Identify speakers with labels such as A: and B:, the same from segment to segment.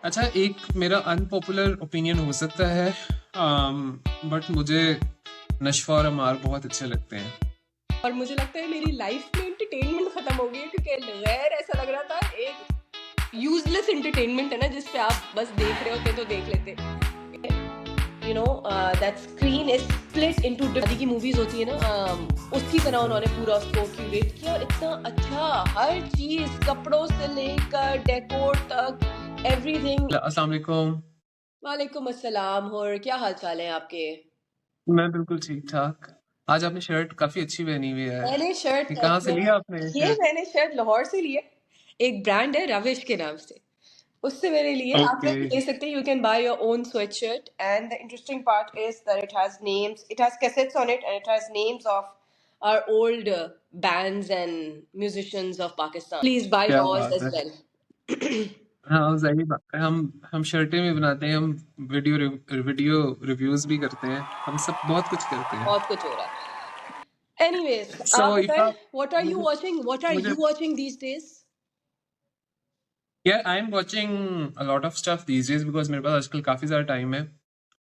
A: अच्छा, एक मेरा अनपॉपुलर ओपिनियन हो सकता है, बट मुझे नशवा और अमार बहुत अच्छे लगते हैं।
B: और मुझे लगता है मेरी लाइफ में एंटरटेनमेंट खत्म हो गई है, क्योंकि गैर ऐसा लग रहा था एक यूजलेस एंटरटेनमेंट है ना, जिस पे आप बस देख रहे होते तो देख लेते। You know that screen is split into दादी की मूवीज होती है ना, उसकी तरह उन्होंने पूरा उसको क्यूरेट किया और इतना अच्छा, हर चीज कपड़ों से लेकर डेकोर तक एवरीथिंग।
A: अस्सलाम वालेकुम।
B: वालेकुम अस्सलाम। और क्या हाल चाल है आपके?
A: मैं बिल्कुल ठीक ठाक। आज आपने शर्ट काफी अच्छी पहनी हुई है।
B: मैंने
A: ये
B: शर्ट
A: कहाँ से लिया आपने ये
B: ये
A: शर्ट?
B: मैंने शर्ट लाहौर से ली है। एक ब्रांड है रविश के नाम से, उससे मैंने लिए। आप
A: ओके।
B: लोग भी ले सकते हैं, you can by your own sweat shirt and the interesting part is that it has names, it has cassettes on it and it has names of our old bands and musicians of Pakistan. Please buy
A: क्या
B: yours
A: बात
B: as
A: है।
B: well.
A: हाँ, सही बात है। हम शर्टें भी बनाते हैं, हम वीडियो रिव्यूज भी करते हैं, हम सब बहुत कुछ करते हैं।
B: बहुत कुछ हो रहा है। Anyways,
A: सो
B: आप
A: इफ
B: बताएं,
A: आप
B: what are you
A: मुझे
B: watching? What are
A: मुझे
B: you watching these days?
A: Yeah, I'm watching a lot of stuff these days because मेरे पास आजकल काफ़ी ज़्यादा टाइम है।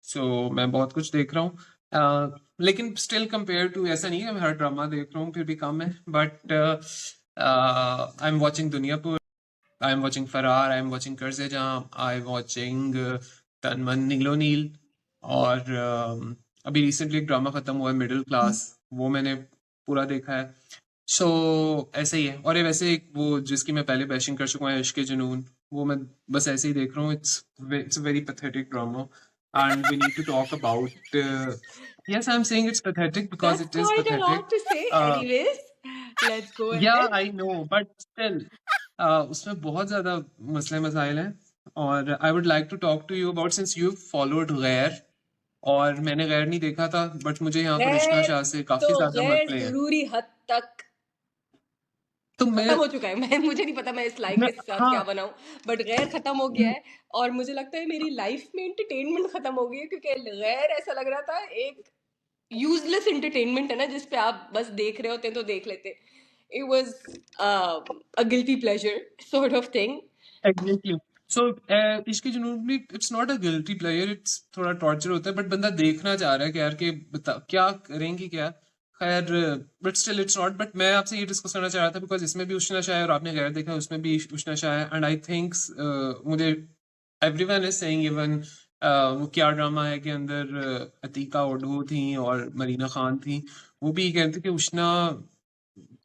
A: सो मैं बहुत कुछ देख रहा हूँ। लेकिन स्टिल कंपेयर टू ऐसा नहीं है मैं हर ड्रामा देख रहा हूँ, फिर भी कम है। But I am watching Duniyapur, I am watching फरार, आई एम वाचिंग कर्ज़े जहाँ, आई एम वाचिंग तन मन नीलो नील। और अभी रिसेंटली एक ड्रामा ख़त्म हुआ है मिडिल क्लास, वो मैंने पूरा देखा है। सो ऐसे ही है। और ये वैसे एक वो जिसकी मैं पहले बैशिंग कर चुका हूँ, इश्क जुनून, वो मैं बस ऐसे ही देख रहा हूँ। It's a very pathetic drama and we need to talk about. yes, I'm saying it's pathetic because
B: That's
A: it is
B: quite a
A: pathetic.
B: lot to say.
A: uh,
B: Anyways, let's go
A: yeah,
B: ahead.
A: I know, but still उसमें बहुत ज़्यादा मसले मसाइल हैं। और I would like to talk to you about, since you followed Ghair, और मैंने गैर नहीं देखा था, बट मुझे यहाँ पर इश्ना
B: गैर
A: शाह से
B: तो
A: काफ़ी ज़्यादा
B: गैर
A: मसले हैं।
B: जरूरी हद तक
A: तो
B: खत्म
A: मैं
B: हो चुका है। मैं मुझे नहीं पता मैं इस लाइफ के साथ क्या
A: हाँ।
B: बनाऊं, बट गैर खत्म हो गया है। और मुझे लगता है मेरी लाइफ में एंटरटेनमेंट खत्म हो गई है, क्योंकि गैर ऐसा लग रहा था एक यूजलेस एंटरटेनमेंट है ना, जिस पे आप बस देख रहे होते तो देख लेते। It was a guilty pleasure sort of thing.
A: Exactly. So Ishq Junoon भी it's not a guilty player, it's थोड़ा टॉर्चर होता है, बट बंदा देखना चाह रहा है कि यार के बता क्या करेंगी क्या। खैर, but still it's not. But मैं आपसे ये डिस्कस करना चाह रहा था बिकॉज इसमें भी उष्णा शाह है और आपने गैर देखा उसमें भी उष्णा शाह है, एंड आई थिंक्स मुझे एवरीवन इज सेइंग, इवन वो क्या ड्रामा है के अंदर अतीका ओडू थी और मरीना खान थी, वो भी कहते कि उष्णा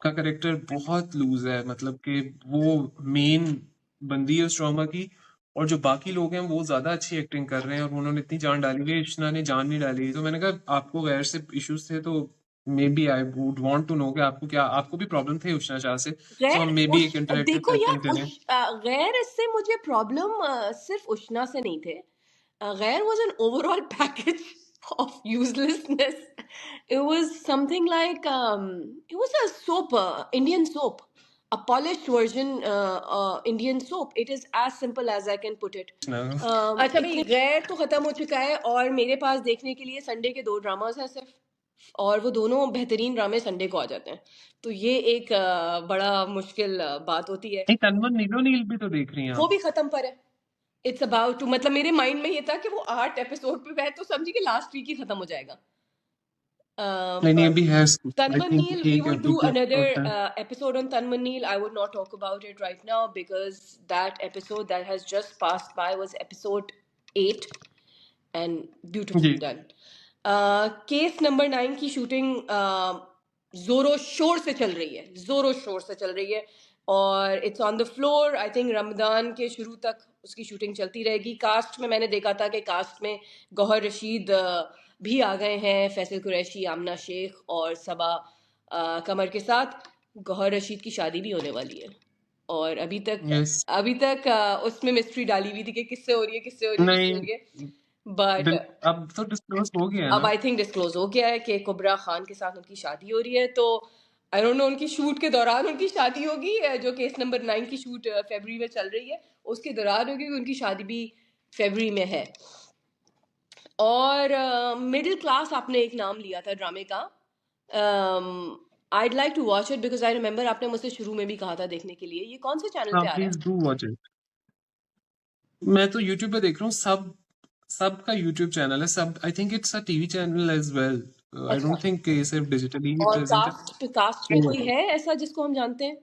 A: का करेक्टर बहुत लूज है, मतलब कि वो मेन बंदी है उस ड्रामा की, और जो बाकी लोग हैं वो ज्यादा अच्छी एक्टिंग कर रहे हैं और उन्होंने इतनी जान डाली हुई है, इश्ना ने जान नहीं डाली। तो मैंने कहा आपको गैर से इश्यूज थे, तो maybe I would want to know कि आपको क्या, आपको भी प्रॉब्लम थे उष्णा शाह से, सो हम
B: गैर
A: मे बी एक इंटरेक्टिव
B: देखो
A: सेशन
B: यार,
A: करें।
B: गैर इससे मुझे प्रॉब्लम सिर्फ उष्णा से नहीं थे। गैर was an overall package of uselessness. It was something like it was a soap, Indian soap, a polished version, Indian soap. It is as simple as I can put it. अच्छा भाई, गैर तो खत्म हो चुका है और मेरे पास देखने के लिए संडे के 2 ड्रामास हैं सिर्फ, और वो दोनों बेहतरीन ड्रामे संडे को आ जाते हैं। तो ये एक बड़ा मुश्किल बात होती है।
A: नहीं, तनमन नीलो नील भी तो देख रही हैं
B: वो
A: आप।
B: भी खत्म पर है। इट्स अबाउट टू, मतलब मेरे माइंड में ये था कि वो 8 एपिसोड पे है, तो समझी कि लास्ट वीक ही खत्म हो जाएगा।
A: नहीं नहीं,
B: But
A: अभी है। आई
B: Tanman
A: थिंक
B: Neel, we
A: ठीक है,
B: would
A: अभी
B: do
A: तो
B: another
A: होता है।
B: episode on Tanman Neel. I would not talk about it right now because that episode that has just passed by was episode 8 and
A: जी।
B: beautifully done. Case number 9 की shooting जोरों शोर से चल रही है, जोरों शोर से चल रही है, और it's on the floor. I think Ramzan के शुरू तक उसकी शूटिंग चलती रहेगी। कास्ट में मैंने देखा था कि कास्ट में गौहर रशीद भी आ गए हैं, फैसल कुरैशी, आमना शेख और सबा कमर के साथ। गौहर रशीद की शादी भी होने वाली है, और अभी
A: यस।
B: तक उसमें मिस्ट्री डाली हुई थी कि किससे हो रही है, किससे हो रही है, किससे हो
A: नहीं,
B: रही है। बट
A: अब तो डिस्क्लोज हो गया है
B: अब
A: ना।
B: आई थिंक डिस्क्लोज हो गया है कि कुबरा खान के साथ उनकी शादी हो रही है। तो आई डोंट नो उनकी शूट के दौरान उनकी शादी होगी, जो केस नंबर 9 की शूट फरवरी में चल रही है उसके दौरान होगी, उनकी शादी भी फरवरी में है। और मिडिल क्लास आपने एक नाम लिया था ड्रामे का। I'd like to watch it because I remember आपने मुझसे शुरू में भी कहा था देखने के लिए। ये कौन से चैनल
A: हाँ,
B: पे आ रहा
A: प्लीज
B: है?
A: Do watch it. मैं तो यूट्यूब पे देख रहा हूँ, सबका यूट्यूब चैनल है, सब I think it's a TV channel as well. I
B: अच्छा,
A: डोंट थिंक ये सिर्फ डिजिटली ही
B: और
A: प्रेजेंट है।
B: कास्ट में
A: तो
B: कोई है ऐसा जिसको हम जानते हैं?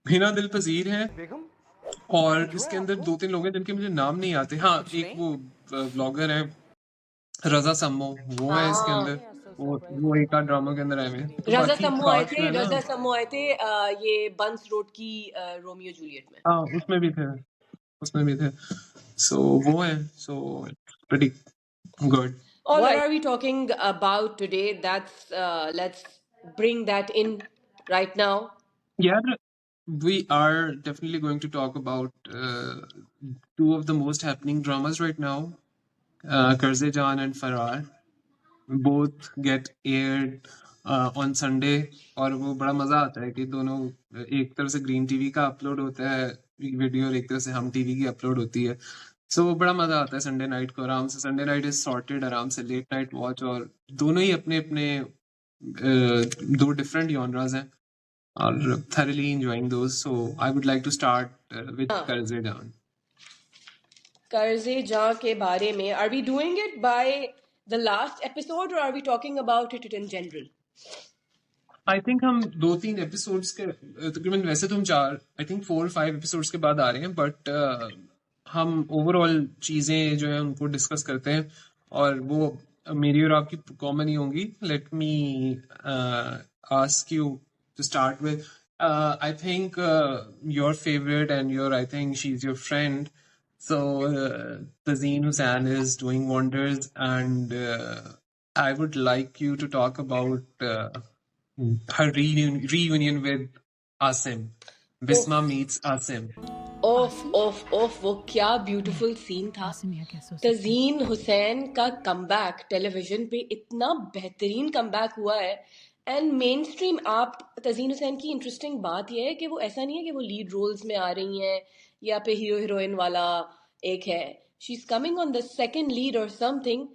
A: हिना दिल पजीर है,
C: बेगम
A: और
C: कुछ हुआ है
A: इसके अंदर
C: आपको?
A: 2-3 लोग हैं जिनके मुझे नाम नहीं आते। हाँ,
C: कुछ
A: एक
C: नहीं।
A: वो ब्लॉगर है रजा सम्मो, वो है इसके
B: हाँ,
A: अंदर। वो एक आध ड्रामा के अंदर आए हुए हैं। तो
B: रजा
A: बाकी
B: सम्मो आए
A: कास्ट जो
B: थे,
A: है ना,
B: ये बंस रोड की रोमियो जूलियट में।
A: हाँ उसमें भी थे। सो वो है, so pretty good.
B: Or what are we talking about today? Let's bring that in right now.
A: यार, we are definitely going to talk about two of the most happening dramas right now, Karze Jaan and Farrar. Both get aired on Sunday, और वो बड़ा मजा आता है कि दोनों एक तरफ से ग्रीन टीवी का अपलोड होता है वीडियो, और एक तरफ से हम टीवी की अपलोड होती है। सो बड़ा मजा आता है संडे नाइट को, आराम से संडे नाइट इज सॉर्टेड, आराम से लेट नाइट वॉच, और दोनों ही अपने अपने दो डिफरेंट जॉनरास हैं, और thoroughly enjoying those. So I would like to start with
B: हाँ,
A: Karze Jaan.
B: कर्जे जा के बारे में, are we doing it by the last episode or are we talking about it in general?
A: I think हम 2-3 episodes के तकरीबन, वैसे तो हम 4, आई थिंक 4-5 एपिसोड्स के बाद आ रहे हैं, बट हम ओवरऑल चीजें जो है उनको डिस्कस करते हैं, और वो मेरी और आपकी कॉमन ही होंगी। Let me ask you to start with, I think your favourite and your, I think she is your friend, so Tazeen Hussain is doing wonders, and I would like you to talk about her reunion with Asim. Bisma meets Asim.
B: ओफ वो क्या beautiful scene था। तज़ीन हुसैन का comeback television पे इतना बेहतरीन comeback हुआ है, and main stream. आप तज़ीन हुसैन की इंटरेस्टिंग बात यह है कि वो ऐसा नहीं है कि वो लीड रोल्स में आ रही हैं या पे हीरो हीरोइन वाला एक है। She is coming on the second lead और समथिंग,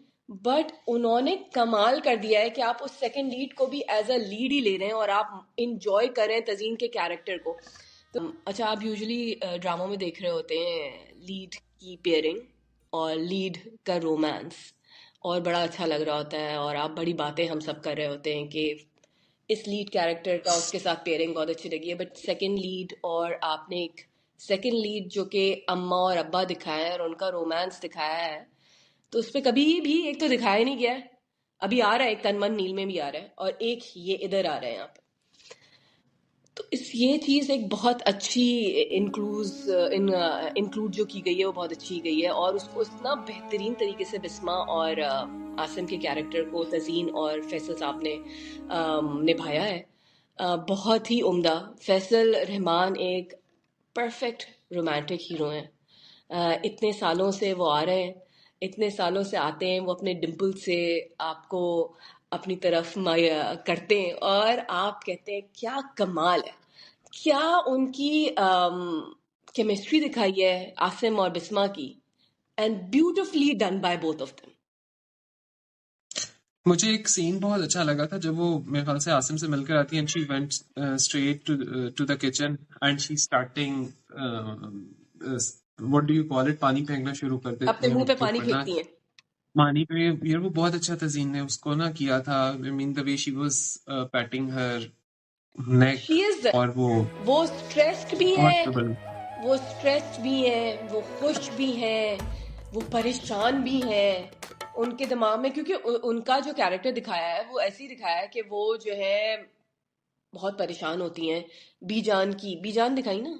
B: बट उन्होंने कमाल कर दिया है कि आप उस सेकंड लीड को भी एज अ लीड ही ले रहे हैं और आप इंजॉय कर रहे हैं तज़ीन के कैरेक्टर को। तो अच्छा, आप यूजुअली ड्रामा में देख रहे होते हैं लीड की पेयरिंग और लीड का रोमांस, और बड़ा अच्छा लग रहा होता है, और आप बड़ी बातें हम सब कर रहे होते हैं कि इस लीड कैरेक्टर का उसके साथ पेयरिंग बहुत अच्छी लगी है। बट सेकंड लीड, और आपने एक सेकंड लीड जो कि अम्मा और अब्बा दिखाया है और उनका रोमांस दिखाया है, तो उस पर कभी भी एक तो दिखाया नहीं गया है। अभी आ रहा है एक तन मन नील में भी आ रहा है, और एक ये इधर आ रहा है यहाँ पे। तो ये चीज़ एक बहुत अच्छी इंक्लूड जो की गई है वो बहुत अच्छी गई है, और उसको इतना बेहतरीन तरीके से बिस्मा और आसिम के कैरेक्टर को तज़ीन और फैसल साहब ने निभाया है। बहुत ही उम्दा। फैसल रहमान एक परफेक्ट रोमांटिक हीरो हैं। इतने सालों से वो आ रहे हैं, इतने सालों से आते हैं, वो अपने डिम्पल से आपको अपनी तरफ करते हैं, और आप कहते हैं क्या कमाल है, क्या उनकी केमिस्ट्री दिखाई है आसिम और बिस्मा की, and beautifully done by both of them.
A: मुझे एक सीन बहुत अच्छा लगा था जब वो मेरे ख्याल से आसिम से मिलकर आती है, and she went straight to the kitchen, and she starting what do you call it, पानी फेंकना शुरू कर देती
B: अपने
A: हैं
B: मुंह पे
A: उनके
B: पानी
A: ऊपर ना।
B: फेंकती हैं।
A: पानी पे, यार वो बहुत अच्छा तज़ीन ने उसको ना किया था। I mean the way she was patting her neck,
B: she is,
A: और
B: वो स्ट्रेस्ड भी
A: बहुत
B: है,
A: trouble.
B: वो स्ट्रेस्ड भी हैं, वो खुश भी हैं, वो परेशान भी हैं उनके दिमाग में, क्योंकि उनका जो कैरेक्टर दिखाया है वो ऐसे ही दिखाया है कि वो जो है बहुत परेशान होती हैं। बीजान दिखाई ना,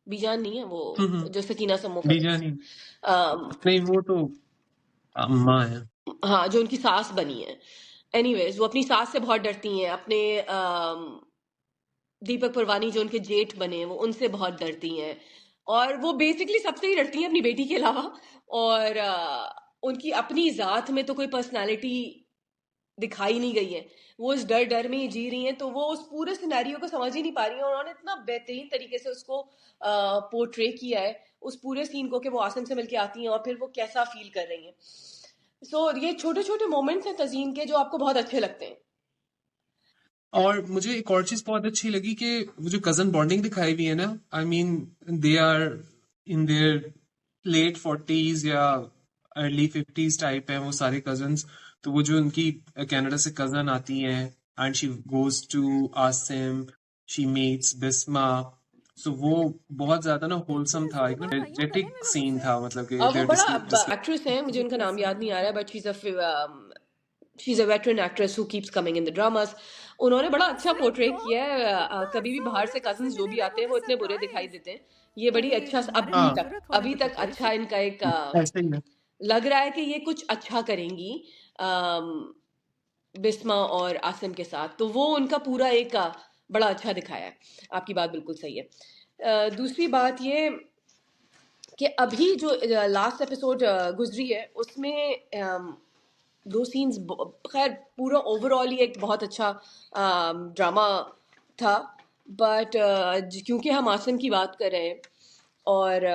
B: बीजान नहीं है वो, जो सकीना समो का
A: बीजानी
B: अम,
A: नहीं, वो तो अम्मा है।
B: हाँ, जो उनकी सास बनी है। एनीवेज, वो अपनी सास से बहुत डरती हैं, अपने दीपक परवानी जो उनके जेठ बने हैं वो उनसे बहुत डरती हैं, और वो बेसिकली सबसे ही डरती हैं अपनी बेटी के अलावा। और उनकी अपनी ज़ात में तो कोई पर्सनालिटी दिखाई नहीं गई है, वो इस डर डर में ही जी रही हैं, तो वो उस पूरे सिनेरियो को समझ ही नहीं पा रही हैं। और उन्होंने इतना बेहतरीन तरीके से उसको पोर्ट्रे किया है उस पूरे सीन को, कि वो आसिम से मिलके आती हैं और फिर वो कैसा फील कर रही हैं। सो ये छोटे छोटे मोमेंट्स हैं तज़ीन के जो आपको बहुत अच्छे लगते हैं।
A: और मुझे एक और चीज बहुत अच्छी लगी कि वो जो कजन बॉन्डिंग दिखाई हुई है ना, I mean they are in their late 40s या अर्ली 50s टाइप हैं वो सारे कजन्स। तो वो जो उनकी कनाडा से कजन आती हैं and she goes to Asim, she meets Bisma. So वो बहुत ज्यादा ना होलसम था, एक ना एनर्जेटिक सीन था, मतलब कि
B: वो
A: देयर
B: बड़ा एक्ट्रेस है, मुझे उनका नाम याद नहीं आ रहा है, but she is a veteran actress who keeps coming in the dramas. उन्होंने बड़ा अच्छा पोर्ट्रे किया है। कभी भी बाहर से कजन्स जो भी आते हैं वो इतने बुरे दिखाई देते हैं, ये बड़ी अच्छा
A: हाँ
B: अभी तक अच्छा इनका एक
A: ऐसे ही है।
B: लग रहा है कि ये कुछ अच्छा करेंगी अम, बिस्मा और आसिम के साथ। तो वो उनका पूरा एक बड़ा अच्छा दिखाया है। आपकी बात बिल्कुल सही है। दूसरी बात ये कि अभी जो लास्ट एपिसोड गुजरी है उसमें दो सीन्स, खैर पूरा ओवरऑल ही एक बहुत अच्छा ड्रामा था। बट क्योंकि हम आसिम की बात कर रहे हैं और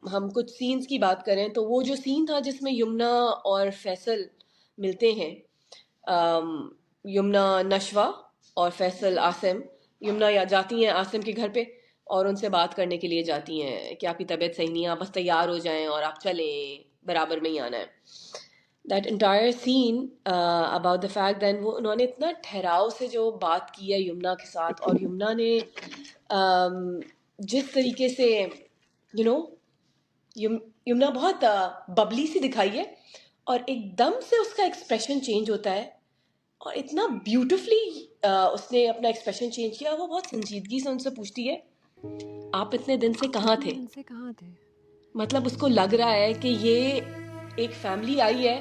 B: हम कुछ सीन्स की बात करें, तो वो जो सीन था जिसमें यमुना और फैसल मिलते हैं, यमुना नशवा और फैसल आसिम। यमुना या जाती हैं आसिम के घर पे और उनसे बात करने के लिए जाती हैं कि आपकी तबीयत सही नहीं है, आप बस तैयार हो जाएं और आप चलें, बराबर में ही आना है। That entire scene about the fact than वो उन्होंने इतना ठहराव से जो बात की है यमुना के साथ, और यमुना ने जिस तरीके से यू नो यमुना बहुत बबली सी दिखाई है, और एकदम से उसका एक्सप्रेशन चेंज होता है और इतना ब्यूटिफुली उसने अपना एक्सप्रेशन चेंज किया। वो बहुत संजीदगी से उनसे पूछती है, आप इतने दिन से कहाँ थे? मतलब उसको लग रहा है कि ये एक फैमिली आई है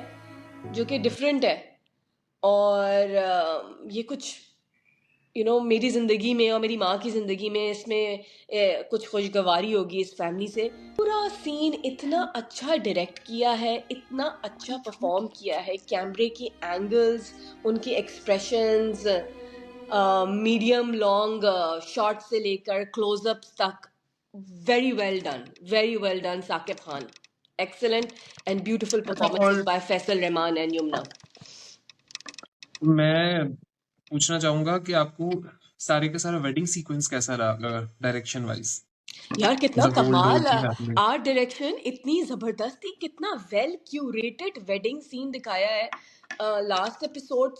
B: जो कि डिफरेंट है, और ये कुछ मेरी ज़िंदगी में और मेरी माँ की ज़िंदगी में इसमें कुछ खुशगवारी होगी इस फैमिली से। पूरा सीन इतना अच्छा डायरेक्ट किया है, इतना अच्छा परफॉर्म किया है, कैमरे की एंगल्स, उनके एक्सप्रेशंस, मीडियम लॉन्ग शॉट से लेकर क्लोजअप्स तक, very well done Saqib Khan. Excellent and beautiful
A: अच्छा,
B: परफॉर्मेंसेस
A: और
B: बाय फैसल रहमान एंड यमुना।
A: मैं पूछना चाहूंगा कि आपको सारे का सारा वेडिंग सीक्वेंस कैसा लगा डायरेक्शन वाइज,
B: यार कितना
A: एज अ होल
B: कमाल
A: की फैमिली।
B: आर्ट डायरेक्शन, इतनी जबरदस्ती, कितना वेल क्यूरेटेड वेडिंग सीन दिखाया है। Last episode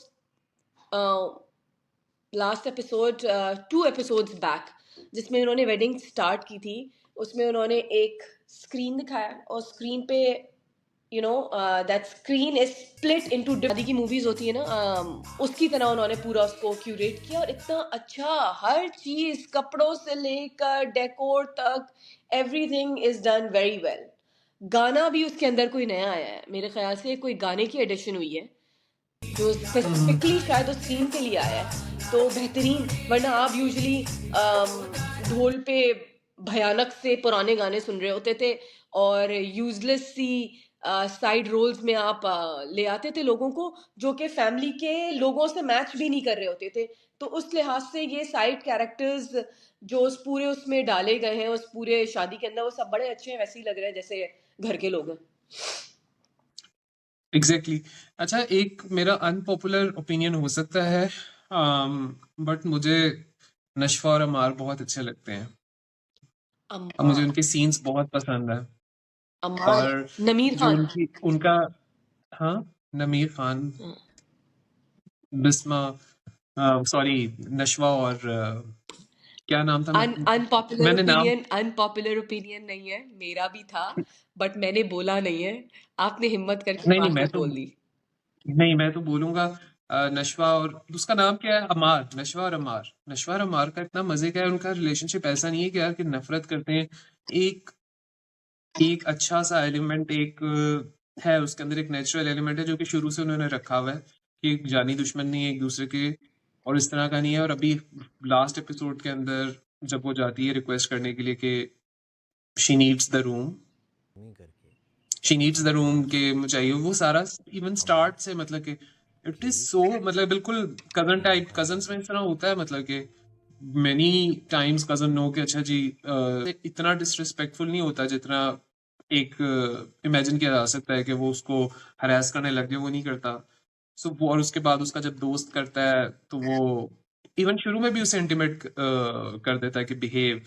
B: last episode 2 episodes back जिसमें उन्होंने वेडिंग स्टार्ट की थी, उसमें उन्होंने एक स्क्रीन दिखाया और स्क्रीन पे that screen is split into शादी की मूवीज होती है ना, उसकी तरह उन्होंने पूरा उसको क्यूरेट किया, और इतना अच्छा हर चीज, कपड़ों से लेकर डेकोर तक, everything is done very well. गाना भी उसके अंदर कोई नया आया है, मेरे ख्याल से कोई गाने की एडिशन हुई है जो
A: हम्म,
B: स्पेसिफिकली शायद उस सीन के लिए आया है, तो बेहतरीन। वरना आप यूजुअली ढोल पे भयानक से पुराने गाने सुन रहे होते थे और यूजलेस सी साइड रोल्स में आप ले आते थे लोगों को जो कि फैमिली के लोगों से मैच भी नहीं कर रहे होते थे। तो उस लिहाज से ये साइड कैरेक्टर्स जो उस पूरे उसमें डाले गए हैं, उस पूरे शादी के अंदर, वो सब बड़े अच्छे हैं, वैसे ही लग रहे हैं जैसे घर के लोग हैं।
A: एग्जैक्टली। अच्छा, एक मेरा अनपॉपुलर ओपिनियन हो सकता है, बट मुझे नशवा और अमार बहुत अच्छे लगते हैं और मुझे
B: अम्मा,
A: उनके सीन्स बहुत पसंद है।
B: अम्मा,
A: और
B: नमीर
A: जो
B: खान।
A: उनकी उनका, हाँ, नमीर खान, बिस्मा, सॉरी, नशवा और क्या नाम था,
B: अनपॉपुलर
A: मैंने नाम,
B: ओपिनियन, अनपॉपुलर ओपिनियन नहीं है, मेरा भी था, बट मैंने बोला नहीं है। आपने हिम्मत करके
A: नहीं नहीं,
B: बात बोल दी।
A: मैं तो बोलूंगा नशवा और उसका नाम क्या है, अमार, नशवा और अमार। नशवा और अमार का इतना मजे का है उनका रिलेशनशिप, ऐसा नहीं है कि यार कि नफरत करते हैं। एक एक अच्छा सा एलिमेंट, एक है उसके अंदर, एक नेचुरल एलिमेंट है जो कि शुरू से उन्होंने रखा हुआ है कि एक जानी दुश्मन नहीं है एक दूसरे के, और इस तरह का नहीं है। और अभी लास्ट एपिसोड के अंदर जब वो जाती है रिक्वेस्ट करने के लिए कि she needs the room, she needs the room के मुझे चाहिए, वो सारा इवन स्टार्ट से, मतलब कि इट इज सो, मतलब बिल्कुल कजन टाइप। कजन्स में इस तरह होता है, मतलब कि मेनी टाइम्स कजन नो कि अच्छा जी, इतना डिसरिस्पेक्टफुल नहीं होता जितना एक इमेजिन किया जा सकता है कि वो उसको हरास करने लग जाए, वो नहीं करता। सो वो, और उसके बाद उसका जब दोस्त करता है तो वो इवन शुरू में भी उसे इंटीमेट कर देता है कि behave,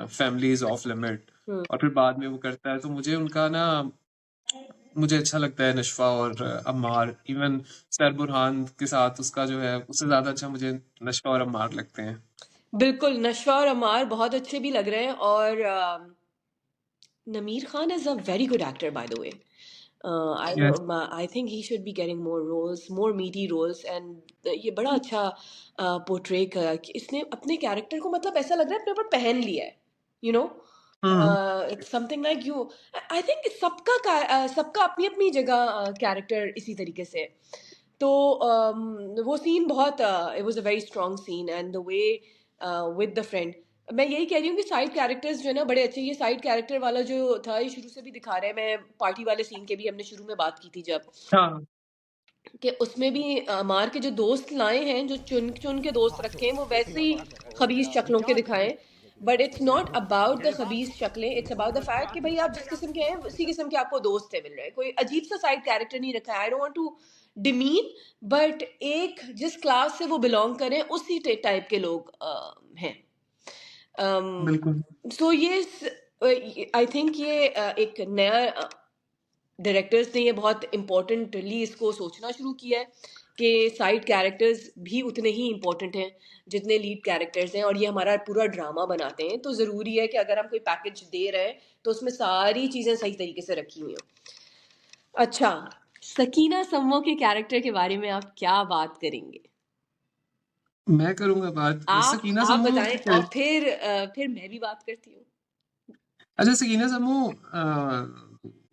A: family is of limit. और फिर बाद में वो करता है, तो मुझे उनका ना, मुझे अच्छा लगता है नशवा और अम्मार। इवन सर बुरहान के साथ उसका जो है, उससे ज्यादा अच्छा मुझे नशवा और अम्मार लगते हैं।
B: बिल्कुल, नशवा और अमार बहुत अच्छे भी लग रहे हैं, और Nameer Khan is a very good actor, by the way.
A: Yes.
B: I think he should be getting more roles, more meaty roles, and ये बड़ा अच्छा पोर्ट्रे कर कि इसने अपने कैरेक्टर को, मतलब ऐसा लग रहा है अपने ऊपर पहन लिया है, you know.
A: Hmm.
B: It's something like you. I think सबका अपनी अपनी जगह कैरेक्टर इसी तरीके से है। तो वो सीन बहुत, it was a very strong scene, and the way with the friend, मैं यही कह रही हूँ कि साइड कैरेक्टर्स जो है ना बड़े अच्छे। ये साइड कैरेक्टर वाला जो था ये शुरू से भी दिखा रहे हैं। मैं पार्टी वाले सीन के भी हमने शुरू में बात की थी जब,
A: हाँ,
B: कि उसमें भी अमार के जो दोस्त लाए हैं, जो चुन चुन के दोस्त रखे हैं, वो वैसे ही खबीस शक्लों के दिखाएं। But it's not about the khabees shaklein, it's about the fact कि भाई आप जिस किस्म के हैं उसी किस्म के आपको दोस्त है मिल रहे हैं। कोई अजीब सा साइड कैरेक्टर नहीं रखा है। I don't want to demean, but एक जिस क्लास से वो बिलोंग करें उसी टाइप के लोग हैं।
A: बिल्कुल।
B: सो ये आई थिंक ये एक नया डायरेक्टर्स ने ये बहुत इम्पोर्टेंटली इसको सोचना शुरू किया है कि साइड कैरेक्टर्स भी उतने ही इम्पोर्टेंट हैं जितने लीड कैरेक्टर्स हैं, और ये हमारा पूरा ड्रामा बनाते हैं। तो ज़रूरी है कि अगर हम कोई पैकेज दे रहे हैं तो उसमें सारी चीज़ें सही तरीके से रखी हुई हों। अच्छा, सकीना सम्मो के कैरेक्टर के बारे में आप क्या बात करेंगे?
A: मैं करूंगा बात
B: आप
A: सकीना
B: आप
A: समूह
B: बताएं,
A: की।
B: और फिर मैं भी बात करती हूँ।
A: अच्छा, सकीना समूह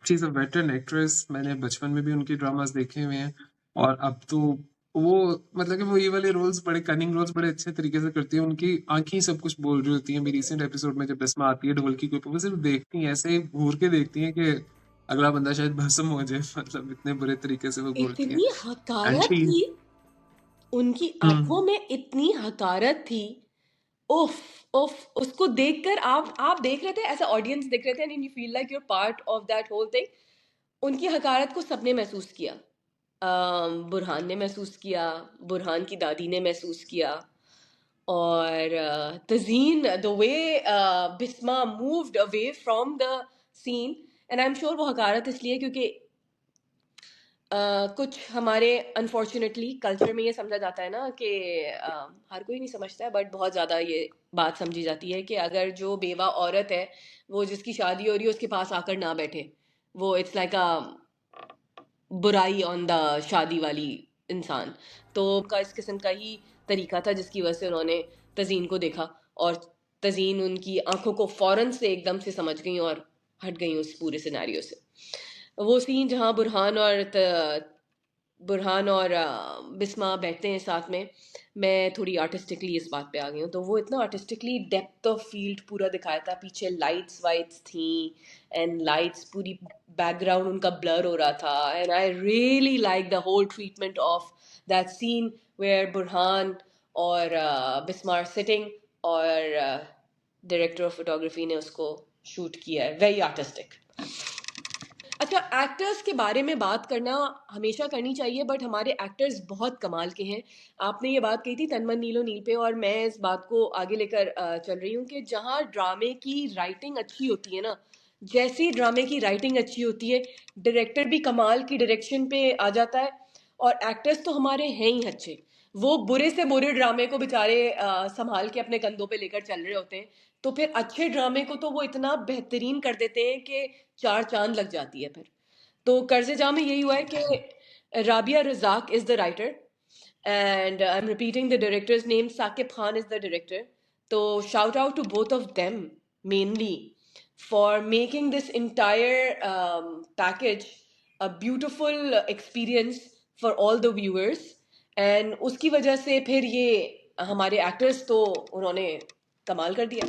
A: she is a veteran actress. मैंने बचपन में भी उनके ड्रामास देखे हुए हैं, और अब तो वो, मतलब कि वो ये वाले रोल्स, बड़े कनिंग रोल्स बड़े अच्छे तरीके से करती है। उनकी आंखें ही सब कुछ बोल रही होती हैं। अभी रिसेंट एपिसोड में जब बसमा आती है ढोलकी के ऊपर, वो सिर्फ देखती हैं, ऐसे घूर के देखती हैं कि अगला बंदा शायद भस्म हो जाए। मतलब इतने बुरे तरीके से वो बोलती है।
B: इतनी
A: एंड
B: हकारत
A: शी,
B: थी उनकी आंखों में, इतनी हकारत थी। उफ, उफ, उसको देखकर आप देख रहे थे, ऐसा ऑडियंस देख रहे थे, and you feel like you are part of that whole thing. उनकी हकारत को सबने महसूस किया। बुरहान ने महसूस किया, बुरहान की दादी ने महसूस किया, और Tazeen, the way Bisma moved away from the scene. And I am sure वो हकारत इसलिए क्योंकि कुछ हमारे अनफॉर्चुनेटली कल्चर में ये समझा जाता है ना कि हर कोई नहीं समझता है, बट बहुत ज़्यादा ये बात समझी जाती है कि अगर जो बेवा औरत है वो जिसकी शादी हो रही है उसके पास आकर ना बैठे, वो इट्स लाइक अ बुराई ऑन द शादी वाली इंसान। तो का इस किस्म का ही तरीका था जिसकी वजह से उन्होंने तजीन को देखा, और तजीन उनकी आंखों को फौरन से एकदम से समझ गई और हट गई उस पूरे सिनेरियो से। वो सीन जहाँ बुरहान और बिस्मा बैठते हैं साथ में, मैं थोड़ी आर्टिस्टिकली इस बात पे आ गई हूँ। तो वो इतना आर्टिस्टिकली डेप्थ ऑफ फील्ड पूरा दिखाया था, पीछे लाइट्स वाइट्स थी, एंड लाइट्स पूरी, बैकग्राउंड उनका ब्लर हो रहा था, and I really like the whole treatment of that scene where Burhan और बिस्मा आर सिटिंग, और डायरेक्टर ऑफ फोटोग्राफी ने उसको शूट किया है, वेरी आर्टिस्टिक। अच्छा, एक्टर्स के बारे में बात करना हमेशा करनी चाहिए, बट हमारे एक्टर्स बहुत कमाल के हैं। आपने ये बात कही थी तनमन नीलो नील पे, और मैं इस बात को आगे लेकर चल रही हूँ कि जहाँ ड्रामे की राइटिंग अच्छी होती है ना, जैसे ही ड्रामे की राइटिंग अच्छी होती है, डायरेक्टर भी कमाल की डायरेक्शन पे आ जाता है, और एक्टर्स तो हमारे हैं ही अच्छे। वो बुरे से बुरे ड्रामे को बेचारे संभाल के अपने कंधों पे लेकर चल रहे होते हैं, तो फिर अच्छे ड्रामे को तो वो इतना बेहतरीन कर देते हैं कि चार चांद लग जाती है फिर। तो कर्ज़े जाम में यही हुआ है कि Rabia Razaq is the writer, and I am repeating the director's name, Saqib Khan is the director. तो shout out to both of them mainly for making this entire package a beautiful experience for all the viewers. And उसकी वजह से फिर ये हमारे actors तो उन्होंने कमाल कर दिया।